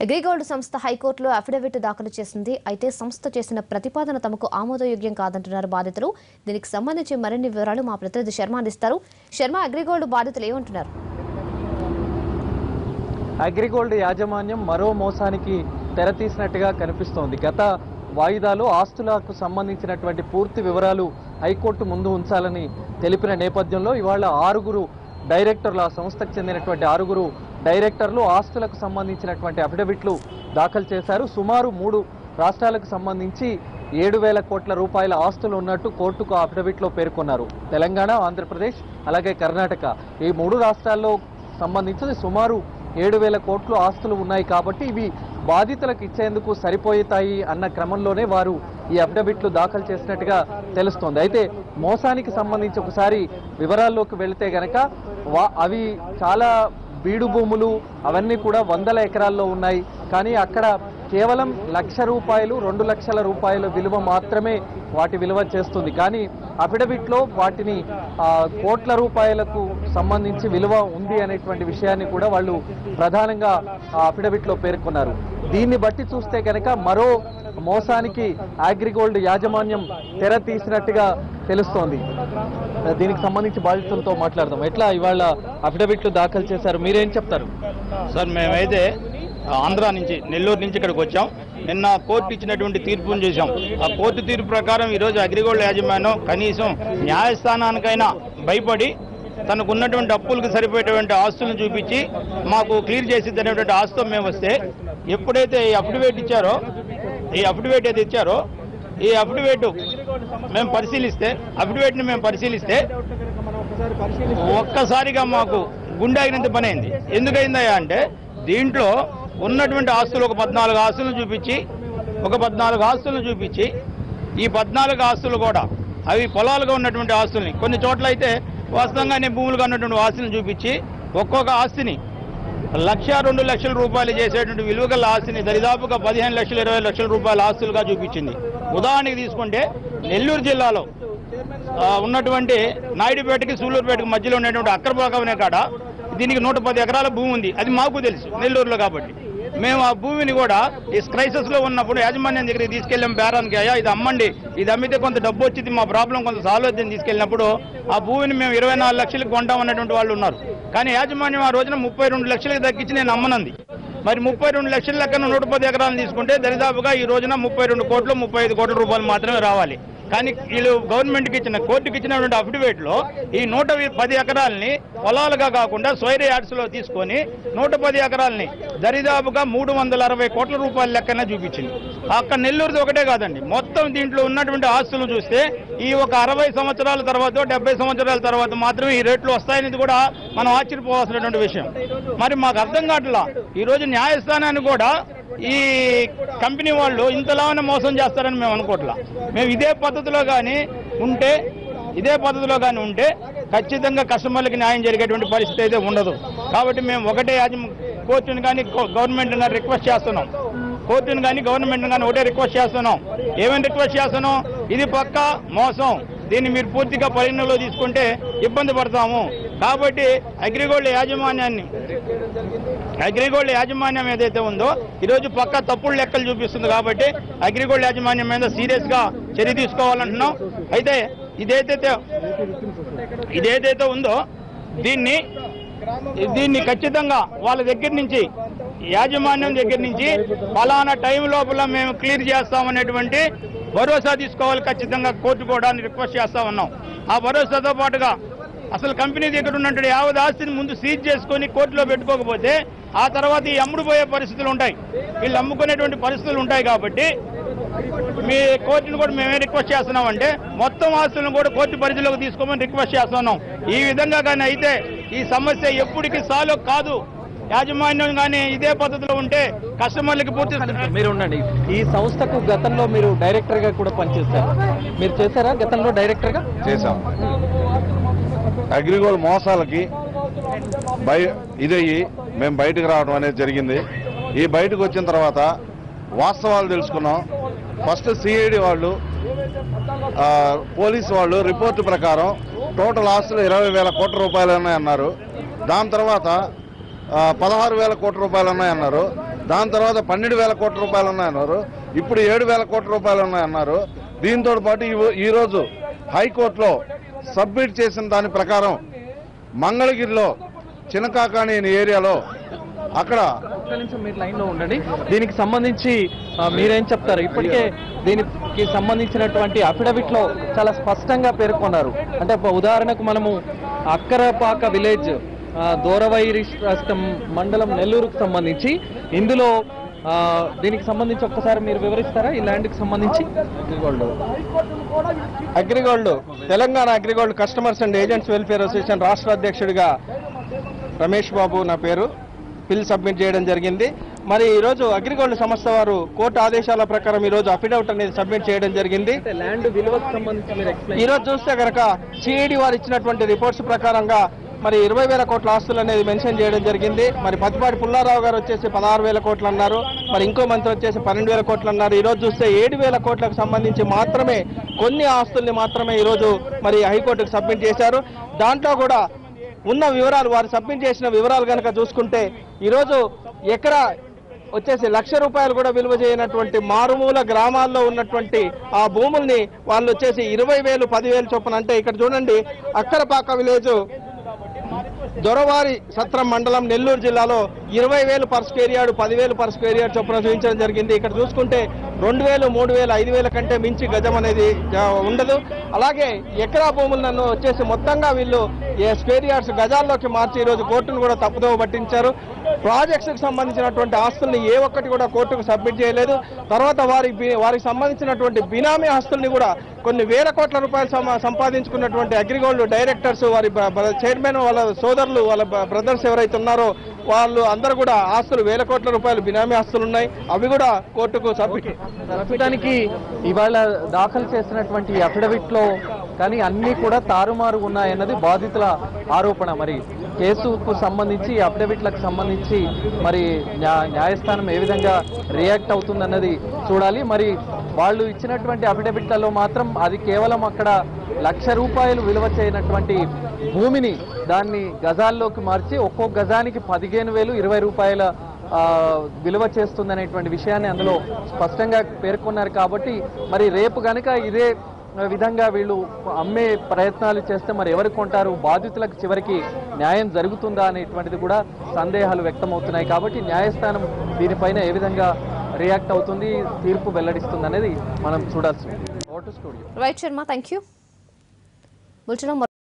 అగ్రిగోల్డ్ సంస్థ హైకోర్టులో అఫిడవిట్ దాఖలు చేసింది. అయితే సంస్థ చేసిన ప్రతిపాదన తమకు ఆమోదయోగ్యం కాదంటున్నారు బాధితులు. దీనికి సంబంధించి మరిన్ని వివరాలు మా ప్రతినిధి శర్మ అందిస్తారు. శర్మ, అగ్రిగోల్డ్ బాధితులు ఏమంటున్నారు? అగ్రిగోల్డ్ యాజమాన్యం మరో మోసానికి తెరతీసినట్టుగా కనిపిస్తోంది. గత వాయిదాలో ఆస్తులకు సంబంధించినటువంటి పూర్తి వివరాలు హైకోర్టు ముందు ఉంచాలని తెలిపిన నేపథ్యంలో ఇవాళ 6 డైరెక్టర్లు, ఆ సంస్థకు చెందినటువంటి 6 డైరెక్టర్లు ఆస్తులకు సంబంధించినటువంటి అఫిడవిట్లు దాఖలు చేశారు. సుమారు 3 రాష్ట్రాలకు సంబంధించి 7,000 కోట్ల రూపాయల ఆస్తులు ఉన్నట్టు కోర్టుకు అఫిడవిట్లో పేర్కొన్నారు. తెలంగాణ, ఆంధ్రప్రదేశ్ అలాగే కర్ణాటక ఈ 3 రాష్ట్రాల్లో సంబంధించి సుమారు 7,000 కోట్లు ఆస్తులు ఉన్నాయి. కాబట్టి ఇవి బాధితులకు ఇచ్చేందుకు సరిపోతాయి అన్న క్రమంలోనే వారు ఈ అఫిడవిట్లు దాఖలు చేసినట్టుగా తెలుస్తోంది. అయితే మోసానికి సంబంధించి ఒకసారి వివరాల్లోకి వెళితే గనక అవి చాలా బీడు భూములు, అవన్నీ కూడా 100ల ఎకరాల్లో ఉన్నాయి. కానీ అక్కడ కేవలం ₹1,00,000, 2 లక్షల రూపాయల విలువ మాత్రమే వాటి విలువ చేస్తుంది. కానీ అఫిడవిట్లో వాటిని కోట్ల రూపాయలకు సంబంధించి విలువ ఉంది అనేటువంటి విషయాన్ని కూడా వాళ్ళు ప్రధానంగా అఫిడవిట్లో పేర్కొన్నారు. దీన్ని బట్టి చూస్తే కనుక మరో మోసానికి అగ్రిగోల్డ్ యాజమాన్యం తెర తీసినట్టుగా తెలుస్తోంది. దీనికి సంబంధించి బాధితులతో మాట్లాడదాం. ఎట్లా ఇవాళ అఫిడవిట్లు దాఖలు చేశారు, మీరేం చెప్తారు? సార్, మేమైతే ఆంధ్ర నుంచి, నెల్లూరు నుంచి ఇక్కడికి వచ్చాం. నిన్న కోర్టు ఇచ్చినటువంటి తీర్పును చూసాం. ఆ కోర్టు తీర్పు ప్రకారం ఈరోజు అగ్రిగోల్డ్ యాజమాన్యం కనీసం న్యాయస్థానానికైనా భయపడి తనకున్నటువంటి అప్పులకు సరిపోయేటువంటి ఆస్తులను చూపించి మాకు క్లియర్ చేసిద్దనేటువంటి ఆస్తితో మేము వస్తే, ఎప్పుడైతే ఈ అఫిడవిట్ ఇచ్చారో, ఈ అఫిడవిట్ మేము పరిశీలిస్తే ఒక్కసారిగా మాకు గుండె పని అయింది. ఎందుకైందయ్యా అంటే, దీంట్లో ఉన్నటువంటి ఆస్తులు ఒక 14 ఆస్తులను చూపించి ఈ 14 ఆస్తులు కూడా అవి పొలాలుగా ఉన్నటువంటి ఆస్తుల్ని, కొన్ని చోట్ల అయితే వాస్తవంగానే భూములుగా ఉన్నటువంటి ఆస్తులను చూపించి ఒక్కొక్క ఆస్తిని 1,00,000, 2 లక్షల రూపాయలు చేసేటువంటి విలువగల ఆస్తిని దరిదాపుగా 15 లక్షలు, 20 లక్షల రూపాయల ఆస్తులుగా చూపించింది. ఉదాహరణకి తీసుకుంటే నెల్లూరు జిల్లాలో ఉన్నటువంటి నాయుడుపేటకి, సూళ్లూరుపేటకి మధ్యలో ఉన్నటువంటి అక్రభాగం అనే కాడ దీనికి 110 ఎకరాల భూమి ఉంది. అది మాకు తెలుసు నెల్లూరులో. కాబట్టి మేము ఆ భూమిని కూడా ఈ క్రైసిస్లో ఉన్నప్పుడు యాజమాన్యం దగ్గరికి తీసుకెళ్ళాం బేరానికి. అయ్యా, ఇది అమ్మండి, ఇది అమ్మితే కొంత డబ్బు వచ్చింది, మా ప్రాబ్లం కొంత సాల్వ్ అవుతుందని తీసుకెళ్ళినప్పుడు ఆ భూమిని మేము 24 లక్షలకు కొంటామన్నటువంటి వాళ్ళు ఉన్నారు. కానీ యాజమాన్యం ఆ రోజున 32 లక్షలకు తగ్గించి నేను అమ్మనంది. మరి 32 లక్షల లెక్కన 110 ఎకరాలను తీసుకుంటే దరిదాపుగా ఈ రోజున 32 కోట్లు, 35 కోట్ల రూపాయలు మాత్రమే రావాలి. కానీ వీళ్ళు కోర్టుకి ఇచ్చినటువంటి అఫిడవిట్లో ఈ 110 ఎకరాలని పొలాలుగా కాకుండా స్వైర్ యార్డ్స్లో తీసుకొని 110 ఎకరాలని దరిదాపుగా 360 కోట్ల రూపాయల లెక్కన చూపించింది. అక్కడ నెల్లూరుది ఒకటే కాదండి, మొత్తం దీంట్లో ఉన్నటువంటి ఆస్తులు చూస్తే ఈ ఒక 60 సంవత్సరాల తర్వాత, 70 సంవత్సరాల తర్వాత మాత్రమే ఈ రేట్లు వస్తాయనేది కూడా మనం ఆశ్చర్యపోవాల్సినటువంటి విషయం. మరి మాకు అర్థం కావట్లా, ఈరోజు న్యాయస్థానాన్ని కూడా ఈ కంపెనీ వాళ్ళు ఇంతలానే మోసం చేస్తారని మేము అనుకోవట్లా. మేము ఇదే పద్ధతిలో కానీ ఉంటే ఖచ్చితంగా కస్టమర్లకి న్యాయం జరిగేటువంటి పరిస్థితి అయితే ఉండదు. కాబట్టి మేము ఒకటే కోర్టును కానీ గవర్నమెంట్ కానీ రిక్వెస్ట్ చేస్తున్నాం. ఒకటే రిక్వెస్ట్ చేస్తున్నాం. ఏమేమి రిక్వెస్ట్ చేస్తున్నాం? ఇది పక్కా మోసం, దీన్ని మీరు పూర్తిగా పరిగణనలో తీసుకుంటే ఇబ్బంది పడతాము. కాబట్టి అగ్రిగోల్డ్ యాజమాన్యం ఏదైతే ఉందో ఈరోజు పక్కా తప్పుడు లెక్కలు చూపిస్తుంది. కాబట్టి అగ్రిగోల్డ్ యాజమాన్యం మీద సీరియస్గా చర్య తీసుకోవాలంటున్నాం. అయితే ఇదేదైతే ఉందో దీన్ని ఖచ్చితంగా వాళ్ళ దగ్గర నుంచి, యాజమాన్యం దగ్గర నుంచి ఫలానా టైం లోపల మేము క్లియర్ చేస్తామనేటువంటి భరోసా తీసుకోవాలి. ఖచ్చితంగా కోర్టు కూడా రిక్వెస్ట్ చేస్తా ఉన్నాం. ఆ భరోసాతో పాటుగా అసలు కంపెనీ దగ్గర ఉన్నటువంటి యావత్ ఆస్తిని ముందు సీజ్ చేసుకొని కోర్టులో పెట్టుకోకపోతే ఆ తర్వాత ఈ అమ్ముడుపోయే పరిస్థితులు ఉంటాయి, వీళ్ళు అమ్ముకునేటువంటి పరిస్థితులు ఉంటాయి. కాబట్టి మీ కోర్టును కూడా మేమే రిక్వెస్ట్ చేస్తున్నామంటే మొత్తం ఆస్తులను కూడా కోర్టు పరిధిలోకి తీసుకోమని రిక్వెస్ట్ చేస్తున్నాం. ఈ విధంగా కానీ అయితే ఈ సమస్య ఎప్పటికీ సాల్వ్ కాదు. యాజమాన్యం కానీ ఇదే పద్ధతిలో ఉంటే కస్టమర్లకి పూర్తి. మీరు ఉండండి. ఈ సంస్థకు గతంలో మీరు డైరెక్టర్గా కూడా పనిచేశారు. మీరు చేశారా గతంలో డైరెక్టర్గా? చేశాం. అగ్రిగోల్డ్ మోసాలకి ఇదయ్యి మేము బయటకు రావడం అనేది జరిగింది. ఈ బయటకు వచ్చిన తర్వాత వాస్తవాలు తెలుసుకున్నాం. ఫస్ట్ సిఐడి వాళ్ళు, పోలీసు వాళ్ళు రిపోర్టు ప్రకారం టోటల్ ఆస్తులు 20,000 కోట్ల రూపాయలు ఉన్నాయన్నారు. దాని తర్వాత 16,000 కోట్ల రూపాయలు ఉన్నాయన్నారు. దాని తర్వాత 12,000 కోట్ల రూపాయలు ఉన్నాయన్నారు, ఇప్పుడు 7,000 కోట్ల రూపాయలు ఉన్నాయన్నారు. దీంతో పాటు ఈరోజు హైకోర్టులో సబ్మిట్ చేసిన దాని ప్రకారం మంగళగిరిలో చినకాకాని ఏరియాలో అక్కడ ఒక్క నిమిషం మీరు లైన్లో ఉండండి. దీనికి సంబంధించి మీరేం చెప్తారు? ఇప్పటికే దీనికి సంబంధించినటువంటి అఫిడవిట్లో చాలా స్పష్టంగా పేర్కొన్నారు. అంటే ఉదాహరణకు మనము అక్కరపాక విలేజ్ దూరవైరి మండలం నెల్లూరుకు సంబంధించి ఇందులో దీనికి సంబంధించి ఒక్కసారి మీరు వివరిస్తారా? ఈ ల్యాండ్కి సంబంధించి AgriGold Telangana AgriGold customers and agents welfare association రాష్ట్ర అధ్యక్షుడిగా రమేష్ బాబు నా పేరు. బిల్ సబ్మిట్ చేయడం జరిగింది. మరి ఈరోజు అగ్రిగోల్డ్ సంస్థ వారు కోర్టు ఆదేశాల ప్రకారం ఈరోజు అఫిడవిట్ అనేది సబ్మిట్ చేయడం జరిగింది. ల్యాండ్ విలువకు సంబంధించి మీరు ఎక్స్ప్లెయిన్. ఈరోజు చూస్తే కనుక సిఐడి వారు ఇచ్చినటువంటి రిపోర్ట్స్ ప్రకారంగా మరి 20,000 కోట్ల ఆస్తులు అనేది మెన్షన్ చేయడం జరిగింది. మరి పతిపాటి పుల్లారావు గారు వచ్చేసి 16,000 కోట్లు అన్నారు. మరి ఇంకో మంత్రి వచ్చేసి 12,000 కోట్లు అన్నారు. ఈరోజు చూస్తే 7,000 కోట్లకు సంబంధించి మాత్రమే కొన్ని ఆస్తుల్ని మాత్రమే ఈరోజు మరి హైకోర్టుకు సబ్మిట్ చేశారు. దాంట్లో కూడా ఉన్న వివరాలు వారు సబ్మిట్ చేసిన వివరాలు కనుక చూసుకుంటే ఈరోజు ఎకరా వచ్చేసి ₹1,00,000 కూడా విలువ చేయనటువంటి మారుమూల గ్రామాల్లో ఉన్నటువంటి ఆ భూముల్ని వాళ్ళు వచ్చేసి 20,000, 10,000 చొప్పున, అంటే ఇక్కడ చూడండి అక్కరపాక విలేజ్ దొరవారి సత్రం మండలం నెల్లూరు జిల్లాలో 20,000 per square yard, 10,000 per square yard చొప్పున చూపించడం జరిగింది. ఇక్కడ చూసుకుంటే 2,000, 3,000, 5,000 కంటే మించి గజం అనేది ఉండదు. అలాగే ఎకరా భూములను వచ్చేసి మొత్తంగా వీళ్ళు స్క్వేర్ యార్డ్స్ గజాల్లోకి మార్చి ఈరోజు కోర్టును కూడా తప్పుదోవ పట్టించారు. ప్రాజెక్ట్స్కి సంబంధించినటువంటి ఆస్తుల్ని ఏ ఒక్కటి కూడా కోర్టుకు సబ్మిట్ చేయలేదు. తర్వాత వారికి సంబంధించినటువంటి బినామీ ఆస్తుల్ని కూడా కొన్ని వేల కోట్ల రూపాయలు సంపాదించుకున్నటువంటి అగ్రిగోల్డ్ డైరెక్టర్స్, వారి చైర్మన్, వాళ్ళ సోదరులు, వాళ్ళ బ్రదర్స్ ఎవరైతే ఉన్నారో వాళ్ళు అందరూ కూడా ఆస్తులు వేల కోట్ల రూపాయలు బినామీ ఆస్తులు ఉన్నాయి. అవి కూడా కోర్టుకు సబ్మిట్. ప్రస్తుతానికి ఇవాళ దాఖలు చేసినటువంటి అఫిడవిట్లో కానీ అన్నీ కూడా తారుమారు ఉన్నాయన్నది బాధితుల ఆరోపణ. మరి కేసుకు సంబంధించి అఫిడవిట్లకు సంబంధించి మరి న్యాయస్థానం ఏ విధంగా రియాక్ట్ అవుతుందన్నది చూడాలి. మరి వాళ్ళు ఇచ్చినటువంటి అఫిడవిట్లలో మాత్రం అది కేవలం అక్కడ ₹1,00,000 విలువ చేయనటువంటి భూమిని దాన్ని గజాల్లోకి మార్చి ఒక్కొక్క గజానికి 15,000, ₹20 విలువ చేస్తుందనేటువంటి విషయాన్ని అందులో స్పష్టంగా పేర్కొన్నారు. కాబట్టి మరి రేపు కనుక ఇదే విధంగా వీళ్ళు అమ్మే ప్రయత్నాలు చేస్తే మరి ఎవరు కొంటారు? బాధితులకు చివరికి న్యాయం జరుగుతుందా అనేటువంటిది కూడా సందేహాలు వ్యక్తమవుతున్నాయి. కాబట్టి న్యాయస్థానం దీనిపైన ఏ విధంగా రియాక్ట్ అవుతుంది, తీర్పు వెల్లడిస్తుంది అనేది మనం చూడాల్సి ఉంది. Right Sharma, thank you.